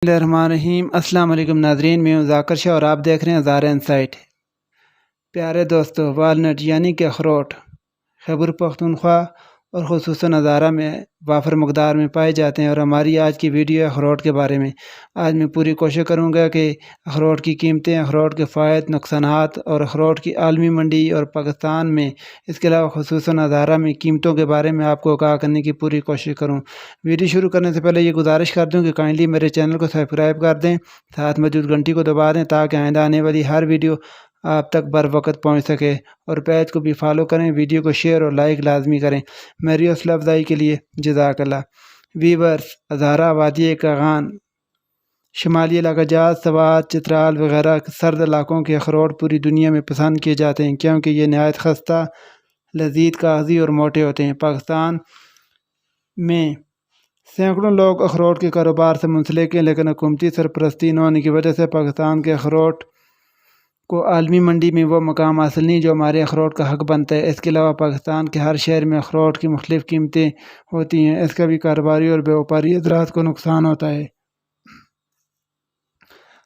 بسم اللہ الرحمن الرحیم۔ السلام علیکم ناظرین، میں ہوں ذاکر شاہ اور آپ دیکھ رہے ہیں ہزار انسائٹ۔ پیارے دوستو، والنٹ یعنی کہ اخروٹ خیبر پختونخوا اور خصوصاً ہزارہ میں وافر مقدار میں پائے جاتے ہیں، اور ہماری آج کی ویڈیو ہے اخروٹ کے بارے میں۔ آج میں پوری کوشش کروں گا کہ اخروٹ کی قیمتیں، اخروٹ کے فوائد، نقصانات اور اخروٹ کی عالمی منڈی اور پاکستان میں، اس کے علاوہ خصوصاً ہزارہ میں قیمتوں کے بارے میں آپ کو آگاہ کرنے کی پوری کوشش کروں۔ ویڈیو شروع کرنے سے پہلے یہ گزارش کر دوں کہ کائنڈلی میرے چینل کو سبسکرائب کر دیں، ساتھ موجود گھنٹی کو دبا دیں تاکہ آئندہ آنے والی ہر ویڈیو آپ تک بر وقت پہنچ سکے، اور پیج کو بھی فالو کریں، ویڈیو کو شیئر اور لائک لازمی کریں۔ میری حوصلہ افزائی کے لیے جزاک اللہ۔ ویورز، ہزارہ وادی کاغان، شمالی علاقہ جات، سوات، چترال وغیرہ سرد علاقوں کے اخروٹ پوری دنیا میں پسند کیے جاتے ہیں کیونکہ یہ نہایت خستہ، لذیذ، کاغذی اور موٹے ہوتے ہیں۔ پاکستان میں سینکڑوں لوگ اخروٹ کے کاروبار سے منسلک ہیں، لیکن حکومتی سرپرستی نہ ہونے کی وجہ سے پاکستان کے اخروٹ کو عالمی منڈی میں وہ مقام حاصل نہیں جو ہمارے اخروٹ کا حق بنتا ہے۔ اس کے علاوہ پاکستان کے ہر شہر میں اخروٹ کی مختلف قیمتیں ہوتی ہیں، اس کا بھی کاروباری اور بیوپاری حضرات کو نقصان ہوتا ہے۔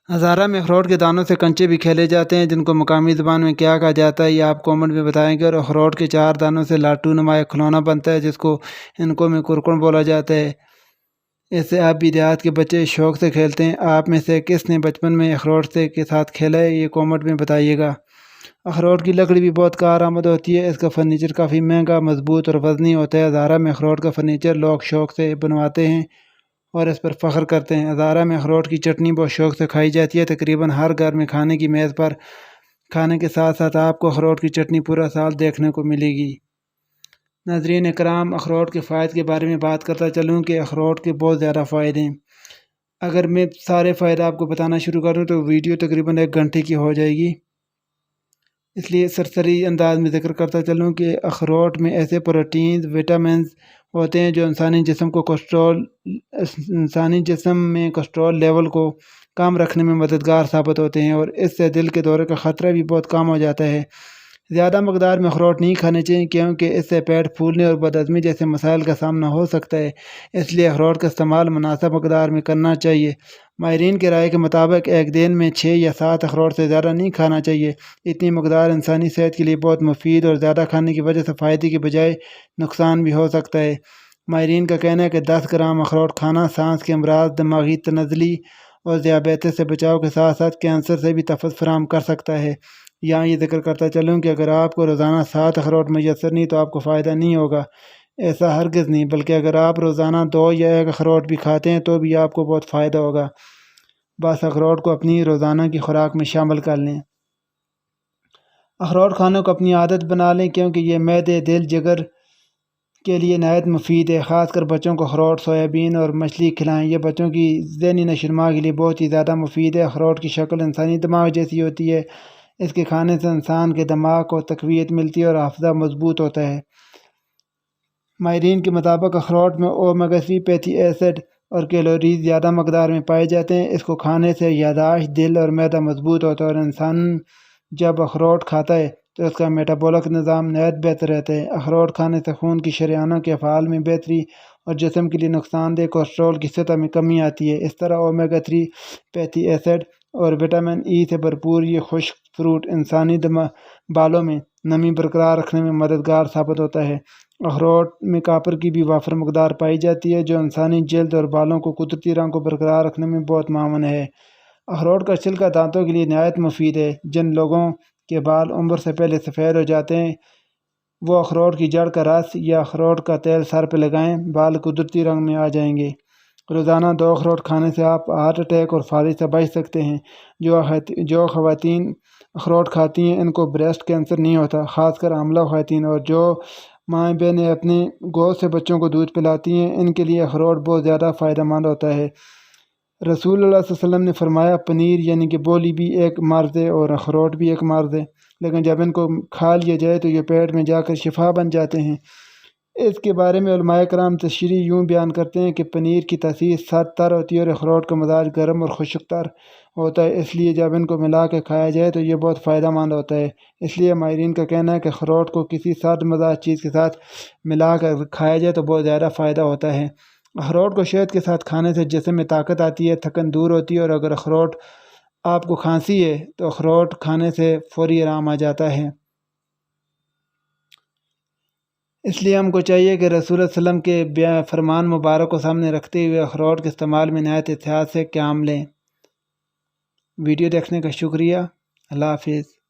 ہزارہ میں اخروٹ کے دانوں سے کنچے بھی کھیلے جاتے ہیں، جن کو مقامی زبان میں کیا کہا جاتا ہے یہ آپ کومنٹ میں بتائیں گے، اور اخروٹ کے 4 دانوں سے لاٹو نما ایک کھلونا بنتا ہے جس کو انکوں میں کرکن بولا جاتا ہے۔ اس سے آپ بھی دیہات کے بچے شوق سے کھیلتے ہیں۔ آپ میں سے کس نے بچپن میں اخروٹ کے ساتھ کھیلا ہے، یہ کومنٹ میں بتائیے گا۔ اخروٹ کی لکڑی بھی بہت کارآمد ہوتی ہے، اس کا فرنیچر کافی مہنگا، مضبوط اور وزنی ہوتا ہے۔ ہزارہ میں اخروٹ کا فرنیچر لوگ شوق سے بنواتے ہیں اور اس پر فخر کرتے ہیں۔ ہزارہ میں اخروٹ کی چٹنی بہت شوق سے کھائی جاتی ہے، تقریباً ہر گھر میں کھانے کی میز پر کھانے کے ساتھ ساتھ آپ کو اخروٹ کی چٹنی پورا سال دیکھنے کو ملے گی۔ ناظرین اکرام، اخروٹ کے فوائد کے بارے میں بات کرتا چلوں کہ اخروٹ کے بہت زیادہ فوائد ہیں۔ اگر میں سارے فائدے آپ کو بتانا شروع کروں تو ویڈیو تقریباً 1 گھنٹے کی ہو جائے گی، اس لیے سرسری انداز میں ذکر کرتا چلوں کہ اخروٹ میں ایسے پروٹینز، وٹامنز ہوتے ہیں جو انسانی جسم میں کولیسٹرول لیول کو کم رکھنے میں مددگار ثابت ہوتے ہیں، اور اس سے دل کے دورے کا خطرہ بھی بہت کم ہو جاتا ہے۔ زیادہ مقدار میں اخروٹ نہیں کھانے چاہیے کیونکہ اس سے پیٹ پھولنے اور بد ہضمی جیسے مسائل کا سامنا ہو سکتا ہے، اس لیے اخروٹ کا استعمال مناسب مقدار میں کرنا چاہیے۔ ماہرین کی رائے کے مطابق ایک دن میں 6 یا 7 اخروٹ سے زیادہ نہیں کھانا چاہیے۔ اتنی مقدار انسانی صحت کے لیے بہت مفید، اور زیادہ کھانے کی وجہ سے فائدے کی بجائے نقصان بھی ہو سکتا ہے۔ ماہرین کا کہنا ہے کہ 10 گرام اخروٹ کھانا سانس کے امراض، دماغی تنزلی اور ذیابیطس سے بچاؤ کے ساتھ ساتھ کینسر سے بھی تحفظ فراہم کر سکتا ہے۔ یہاں یہ ذکر کرتا چلوں کہ اگر آپ کو روزانہ 7 اخروٹ میسر نہیں تو آپ کو فائدہ نہیں ہوگا، ایسا ہرگز نہیں، بلکہ اگر آپ روزانہ 2 یا 1 اخروٹ بھی کھاتے ہیں تو بھی آپ کو بہت فائدہ ہوگا۔ بس اخروٹ کو اپنی روزانہ کی خوراک میں شامل کر لیں۔ اخروٹ کھانے کو اپنی عادت بنا لیں کیونکہ یہ معدے، دل، جگر کے لیے نہایت مفید ہے۔ خاص کر بچوں کو اخروٹ، سویابین اور مچھلی کھلائیں، یہ بچوں کی ذہنی نشوونما کے لیے بہت ہی زیادہ مفید ہے۔ اخروٹ کی شکل انسانی دماغ جیسی ہوتی ہے، اس کے کھانے سے انسان کے دماغ کو تقویت ملتی ہے اور حافظہ مضبوط ہوتا ہے۔ ماہرین کے مطابق اخروٹ میں اومیگا 3 فیٹی ایسڈ اور کیلوریز زیادہ مقدار میں پائے جاتے ہیں۔ اس کو کھانے سے یادداشت، دل اور معدہ مضبوط ہوتا ہے، اور انسان جب اخروٹ کھاتا ہے تو اس کا میٹابولک نظام نہایت بہتر رہتا ہے۔ اخروٹ کھانے سے خون کی شریانوں کے افعال میں بہتری اور جسم کے لیے نقصان دہ کولیسٹرول کی سطح میں کمی آتی ہے۔ اس طرح اومیگا 3 فیٹی ایسڈ اور وٹامن ای سے بھرپور یہ خشک فروٹ انسانی بالوں میں نمی برقرار رکھنے میں مددگار ثابت ہوتا ہے۔ اخروٹ میں کاپر کی بھی وافر مقدار پائی جاتی ہے جو انسانی جلد اور بالوں کو قدرتی رنگ کو برقرار رکھنے میں بہت معاون ہے۔ اخروٹ کا چھلکا دانتوں کے لیے نہایت مفید ہے۔ جن لوگوں کے بال عمر سے پہلے سفید ہو جاتے ہیں وہ اخروٹ کی جڑ کا رس یا اخروٹ کا تیل سر پہ لگائیں، بال قدرتی رنگ میں آ جائیں گے۔ روزانہ 2 اخروٹ کھانے سے آپ ہارٹ اٹیک اور فالج سے بچ سکتے ہیں۔ جو خواتین اخروٹ کھاتی ہیں ان کو بریسٹ کینسر نہیں ہوتا، خاص کر حاملہ خواتین، اور جو مائیں بہنیں اپنی گود سے بچوں کو دودھ پلاتی ہیں ان کے لیے اخروٹ بہت زیادہ فائدہ مند ہوتا ہے۔ رسول اللہ صلی اللہ علیہ وسلم نے فرمایا، پنیر یعنی کہ بولی بھی ایک مرض ہے اور اخروٹ بھی ایک مرض ہے، لیکن جب ان کو کھا لیا جائے تو یہ پیٹ میں جا کر شفا بن جاتے ہیں۔ اس کے بارے میں علماء کرام تشریح یوں بیان کرتے ہیں کہ پنیر کی تاثیر سخت تر ہوتی ہے اور اخروٹ کا مزاج گرم اور خشک تر ہوتا ہے، اس لیے جب ان کو ملا کے کھایا جائے تو یہ بہت فائدہ مند ہوتا ہے۔ اس لیے ماہرین کا کہنا ہے کہ اخروٹ کو کسی سرد مزاج چیز کے ساتھ ملا کر کھایا جائے تو بہت زیادہ فائدہ ہوتا ہے۔ اخروٹ کو شہد کے ساتھ کھانے سے جسم میں طاقت آتی ہے، تھکن دور ہوتی ہے، اور اگر اخروٹ آپ کو کھانسی ہے تو اخروٹ کھانے سے فوری آرام آ جاتا ہے۔ اس لیے ہم کو چاہیے کہ رسول اللہ علیہ وسلم کے فرمان مبارک کو سامنے رکھتے ہوئے اخروٹ کے استعمال میں نہایت احتیاط سے قیام لیں۔ ویڈیو دیکھنے کا شکریہ۔ اللہ حافظ۔